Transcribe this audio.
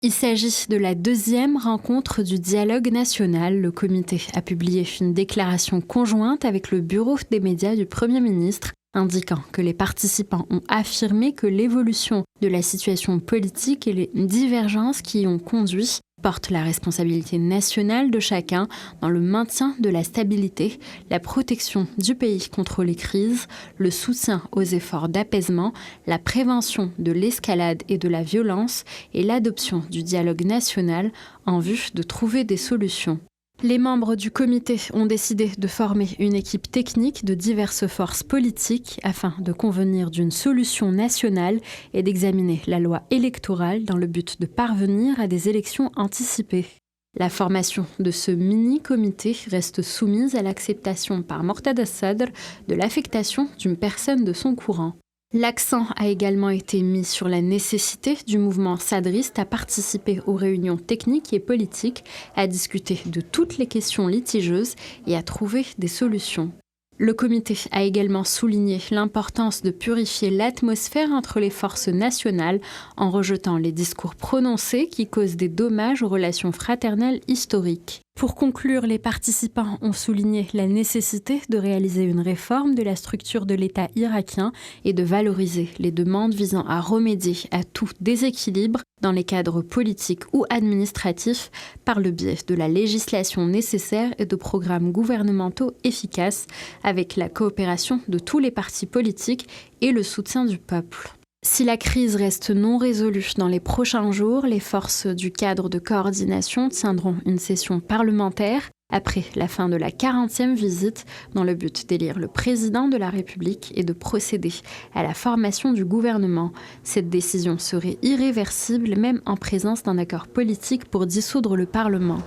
Il s'agit de la deuxième rencontre du dialogue national. Le comité a publié une déclaration conjointe avec le bureau des médias du Premier ministre, indiquant que les participants ont affirmé que l'évolution de la situation politique et les divergences qui y ont conduit portent la responsabilité nationale de chacun dans le maintien de la stabilité, la protection du pays contre les crises, le soutien aux efforts d'apaisement, la prévention de l'escalade et de la violence et l'adoption du dialogue national en vue de trouver des solutions. Les membres du comité ont décidé de former une équipe technique de diverses forces politiques afin de convenir d'une solution nationale et d'examiner la loi électorale dans le but de parvenir à des élections anticipées. La formation de ce mini-comité reste soumise à l'acceptation par Mortada Sadr de l'affectation d'une personne de son courant. L'accent a également été mis sur la nécessité du mouvement sadriste à participer aux réunions techniques et politiques, à discuter de toutes les questions litigieuses et à trouver des solutions. Le comité a également souligné l'importance de purifier l'atmosphère entre les forces nationales en rejetant les discours prononcés qui causent des dommages aux relations fraternelles historiques. Pour conclure, les participants ont souligné la nécessité de réaliser une réforme de la structure de l'État irakien et de valoriser les demandes visant à remédier à tout déséquilibre dans les cadres politiques ou administratifs par le biais de la législation nécessaire et de programmes gouvernementaux efficaces avec la coopération de tous les partis politiques et le soutien du peuple. Si la crise reste non résolue dans les prochains jours, les forces du cadre de coordination tiendront une session parlementaire après la fin de la 40e visite dans le but d'élire le président de la République et de procéder à la formation du gouvernement. Cette décision serait irréversible même en présence d'un accord politique pour dissoudre le Parlement.